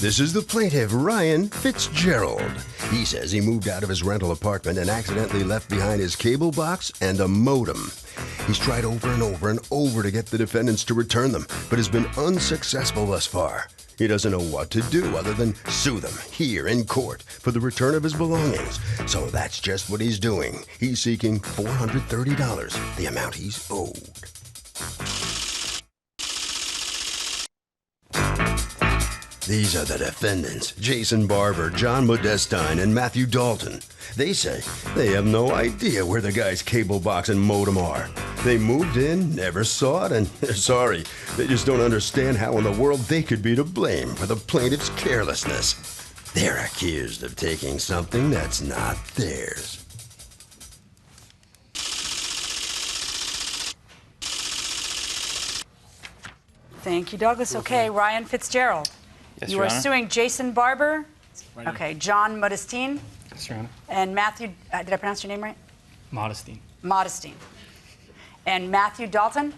This is the plaintiff, Ryan Fitzgerald. He says he moved out of his rental apartment and accidentally left behind his cable box and a modem. He's tried over and over and over to get the defendants to return them, but has been unsuccessful thus far. He doesn't know what to do other than sue them here in court for the return of his belongings. So that's just what he's doing. He's seeking $430, the amount he's owed. These are the defendants, Jason Barber, John Modestine, and Matthew Dalton. They say they have no idea where the guy's cable box and modem are. They moved in, never saw it, and they're sorry. They just don't understand how in the world they could be to blame for the plaintiff's carelessness. They're accused of taking something that's not theirs. Thank you, Douglas. Okay, Ryan Fitzgerald. Yes, you Your are Honor. suing Jason Barber. Right. Okay, John Modestine. Yes, Your Honor. And Matthew, did I pronounce your name right? Modestine. Modestine. And Matthew Dalton?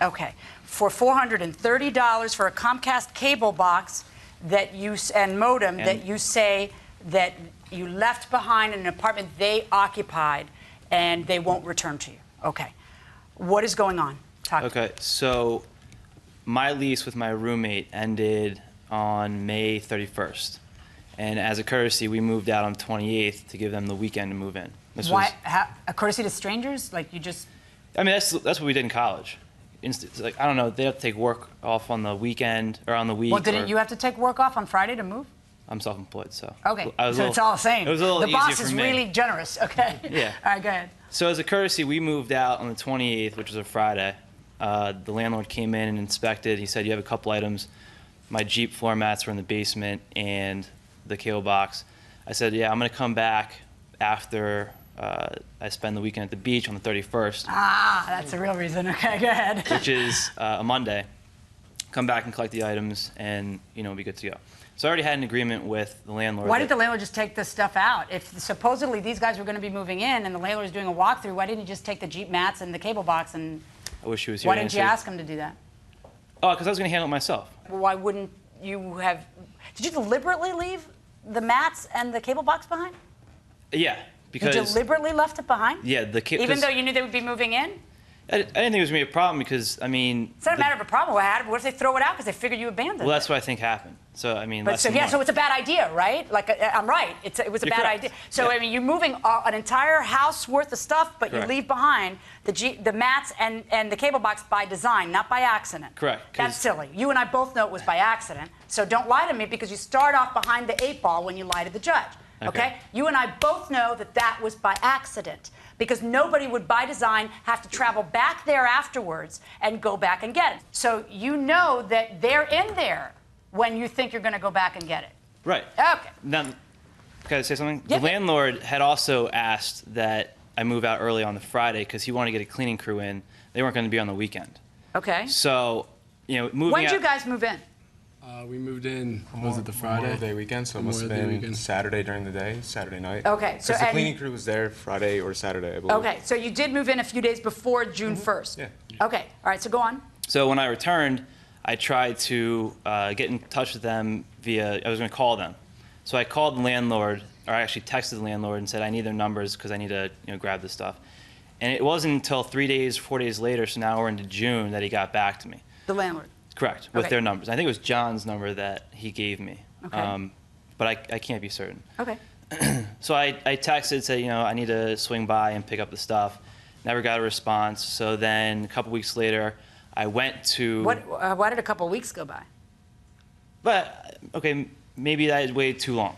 Okay. For $430 for a Comcast cable box that you and modem that you say that you left behind in an apartment they occupied and they won't return to you. Okay. What is going on? Talk to me. Okay, so my lease with my roommate ended on May 31st. And as a courtesy, we moved out on the 28th to give them the weekend to move in. Why? A courtesy to strangers? Like you just... I mean, that's what we did in college. It's like, I don't know, they have to take work off on the weekend or on the week. Well, didn't you have to take work off on Friday to move? I'm self-employed, so. Okay, so it's all the same. It was a little the easier boss for is me. really generous. Okay. Yeah. All right, go ahead. So as a courtesy, we moved out on the 28th, which was a Friday. The landlord came in and inspected. He said, you have a couple items. My Jeep floor mats were in the basement and the cable box. I said, yeah, I'm going to come back after I spend the weekend at the beach on the 31st. Ah, that's the real reason. Okay, go ahead. Which is a Monday. Come back and collect the items and, we'll be good to go. So I already had an agreement with the landlord. Why did the landlord just take this stuff out? If supposedly these guys were going to be moving in and the landlord was doing a walkthrough, why didn't he just take the Jeep mats and the cable box and... I wish he was here. Why didn't you ask him to do that? Oh, because I was going to handle it myself. Well, why wouldn't you have... Did you deliberately leave the mats and the cable box behind? Yeah, because... You deliberately left it behind? Yeah, the cable... Even though you knew they would be moving in? I didn't think it was going to be a problem because, I mean... It's not a matter of a problem. What if they throw it out because they figured you abandoned it? Well, that's what I think happened. So, I mean, But so it's a bad idea, right? Like, I'm right. It was a bad idea. So, yeah. I mean, you're moving an entire house worth of stuff, but Correct. you leave behind the mats and the cable box by design, not by accident. Correct. That's silly. You and I both know it was by accident. So don't lie to me because you start off behind the 8 ball when you lie to the judge. Okay? You and I both know that that was by accident because nobody would, by design, have to travel back there afterwards and go back and get it. So you know that they're in there when you think you're going to go back and get it. Right. Okay. Now, can I say something? Yeah. The landlord had also asked that I move out early on the Friday because he wanted to get a cleaning crew in. They weren't going to be on the weekend. Okay. So, moving When out... did you guys move in? We moved in, was it the Friday? Memorial Day weekend, so it must have Memorial Day been weekend. Saturday during the day, Saturday night. Okay, so Because the and- cleaning crew was there Friday or Saturday, I believe. Okay, so you did move in a few days before June 1st. Yeah. Okay, all right, so go on. So when I returned, I tried to get in touch with them via... I was going to call them. So I called the landlord, or I actually texted the landlord and said, I need their numbers because I need to grab this stuff. And it wasn't until 3 days, 4 days later, so now we're into June, that he got back to me. The landlord. Correct, with Okay. their numbers. I think it was John's number that he gave me. Okay. But I can't be certain. Okay. So I texted, said, I need to swing by and pick up the stuff. Never got a response. So then a couple weeks later, I went to... Why did a couple weeks go by? But, okay, maybe that waited too long.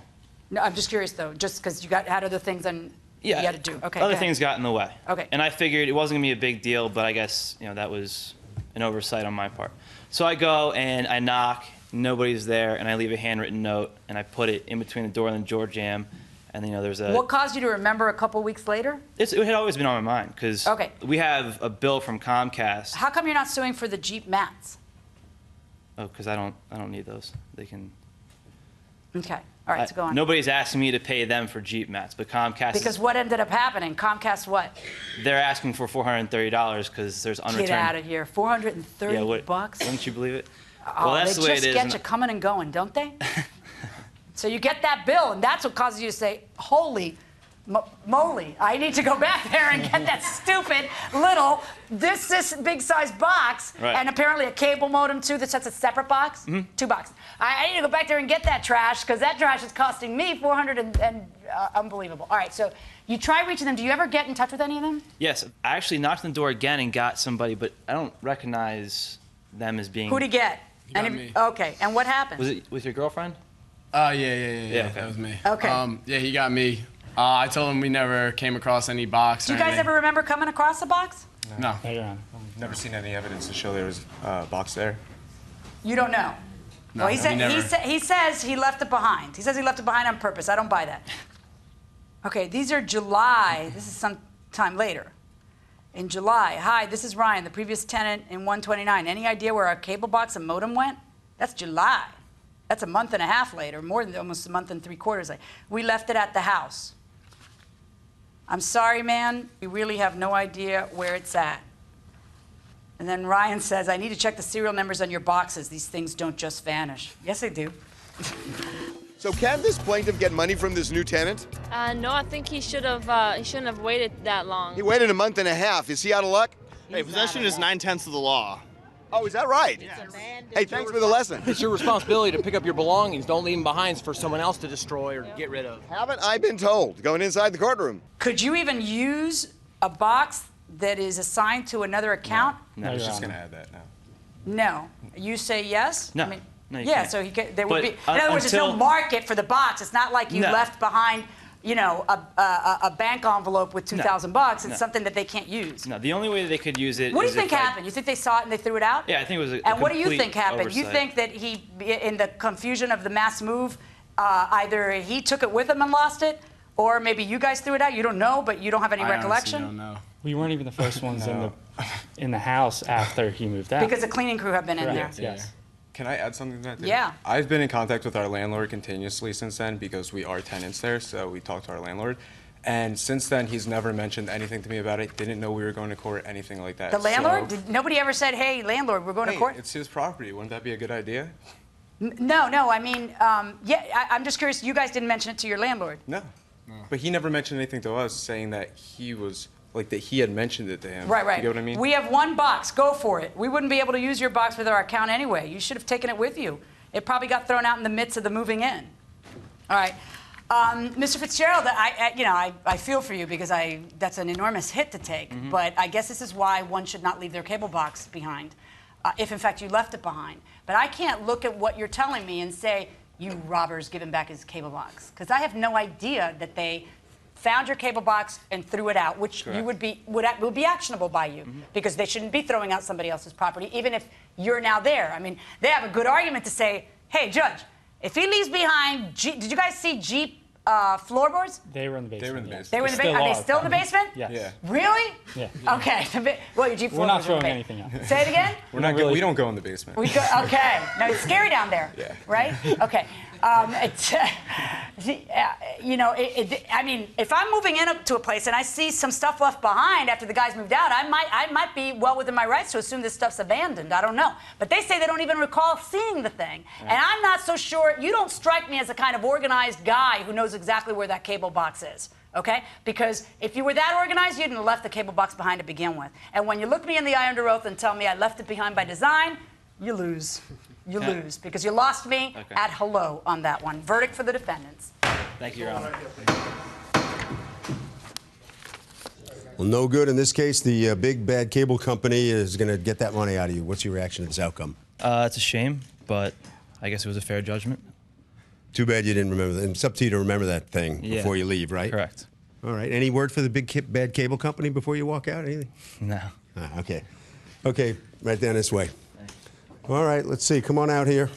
No, I'm just curious, though, just because you had other things you had to do. Okay. Other go ahead. things got in the way. Okay. And I figured it wasn't going to be a big deal, but I guess, that was an oversight on my part. So I go and I knock, nobody's there, and I leave a handwritten note, and I put it in between the door and the door jamb, and there's a... What caused you to remember a couple weeks later? It had always been on my mind, because Okay. we have a bill from Comcast. How come you're not suing for the Jeep mats? Oh, because I don't need those. They can... Okay. All right, so go on. Nobody's asking me to pay them for Jeep mats, but Comcast Because what ended up happening? Comcast what? they're asking for $430 because there's unreturned... Get out of here. $430 Yeah, bucks? Wouldn't you believe it? Oh, Well, that's they the way just it is. get you coming and going, don't they? So you get that bill, and that's what causes you to say, holy moly, I need to go back there and get that stupid little, this big size box, Right. and apparently a cable modem too, that's a separate box, 2 boxes. I need to go back there and get that trash, because that trash is costing me $400 and unbelievable. All right, so you try reaching them. Do you ever get in touch with any of them? Yes, I actually knocked on the door again and got somebody, but I don't recognize them as being. Who'd he get? He got me. Okay, and what happened? Was it with your girlfriend? Yeah, okay. that was me. Okay. Yeah, he got me. I told him we never came across any box. Do you guys ever remember coming across a box? No. Never seen any evidence to show there was a box there. You don't know? No, Well, he never. says he left it behind. He says he left it behind on purpose. I don't buy that. Okay, these are July. This is some time later. In July, hi, this is Ryan, the previous tenant in 129. Any idea where our cable box and modem went? That's July. That's a month and a half later, more than almost a month and 3/4 later. We left it at the house. I'm sorry, man. We really have no idea where it's at. And then Ryan says, I need to check the serial numbers on your boxes. These things don't just vanish. Yes, they do. So can this plaintiff get money from this new tenant? No, I think he shouldn't have waited that long. He waited a month and a half. Is he out of luck? Hey, possession is 9/10 of the law. Oh, is that right? Hey, thanks for the lesson. It's your responsibility to pick up your belongings. Don't leave them behind for someone else to destroy or get rid of. Haven't I been told? Going inside the courtroom. Could you even use a box that is assigned to another account? I was just going to add that now. No. You say yes? No. I mean, No, you yeah, can't. so there would But be. In other words, there's no until- market for the box. It's not like you No. left behind, you know, a bank envelope with $2,000. It's No. something that they can't use. No, the only way they could use it. What do you is if think I- happened? You think they saw it and they threw it out? Yeah, I think it was a And what do you complete think happened? You oversight. think that he, in the confusion of the mass move, either he took it with him and lost it, or maybe you guys threw it out? You don't know, but you don't have any I honestly recollection? don't know. We weren't even the first ones in the house after he moved out. Because the cleaning crew have been in there. Correct, yes. Can I add something to that? too? Yeah. I've been in contact with our landlord continuously since then because we are tenants there, so we talk to our landlord. And since then, he's never mentioned anything to me about it. Didn't know we were going to court, anything like that. The landlord? So, Nobody ever said, hey, landlord, we're going to hey, court? it's his property. Wouldn't that be a good idea? No, I mean, I'm just curious, you guys didn't mention it to your landlord. No. But he never mentioned anything to us saying that he was, like, that he had mentioned it to him. Right. You get what I mean? We have one box. Go for it. We wouldn't be able to use your box with our account anyway. You should have taken it with you. It probably got thrown out in the midst of the moving in. All right. Mr. Fitzgerald, I feel for you because that's an enormous hit to take. Mm-hmm. But I guess this is why one should not leave their cable box behind, if in fact you left it behind. But I can't look at what you're telling me and say, you robbers, give him back his cable box. Because I have no idea that they found your cable box and threw it out, which you would be actionable by you, because they shouldn't be throwing out somebody else's property, even if you're now there. I mean, they have a good argument to say, hey, Judge, if he leaves behind, did you guys see Jeep floorboards? They were in the basement. They were in the yeah. basement. They were in the basement. Are they still in the basement? Yes. Yeah. Really? Yeah. Okay. Well, your Jeep We're not floorboards are throwing in the anything basement. out. Say it again? We're not really- we don't go in the basement. Okay. No, it's scary down there. Yeah. Right? Okay. I mean, if I'm moving to a place and I see some stuff left behind after the guys moved out, I might be well within my rights to assume this stuff's abandoned. I don't know. But they say they don't even recall seeing the thing. And I'm not so sure. You don't strike me as a kind of organized guy who knows exactly where that cable box is. Okay? Because if you were that organized, you wouldn't have left the cable box behind to begin with. And when you look me in the eye under oath and tell me I left it behind by design, you lose. You lose because you lost me at hello on that one. Verdict for the defendants. Thank you, Your Honor. Well, no good in this case. The big bad cable company is going to get that money out of you. What's your reaction to this outcome? It's a shame, but I guess it was a fair judgment. Too bad you didn't remember that. It's up to you to remember that thing before you leave, right? Correct. All right. Any word for the big bad cable company before you walk out? Anything? No. Okay. Okay, right down this way. All right, let's see. Come on out here.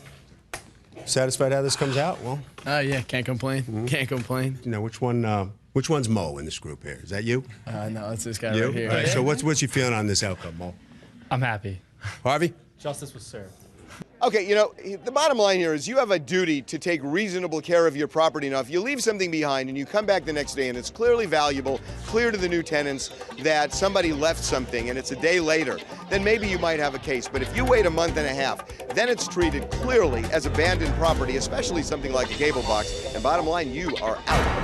Satisfied how this comes out? Well, Yeah, can't complain. Can't complain. you know, which one's Mo in this group here? Is that you? No, it's this guy You? right here. All right, so what's your feeling on this outcome, Mo? I'm happy. Harvey? Justice was served. Okay, you know, the bottom line here is you have a duty to take reasonable care of your property. Now, if you leave something behind and you come back the next day and it's clearly valuable, clear to the new tenants that somebody left something and it's a day later, then maybe you might have a case. But if you wait a month and a half, then it's treated clearly as abandoned property, especially something like a cable box. And bottom line, you are out.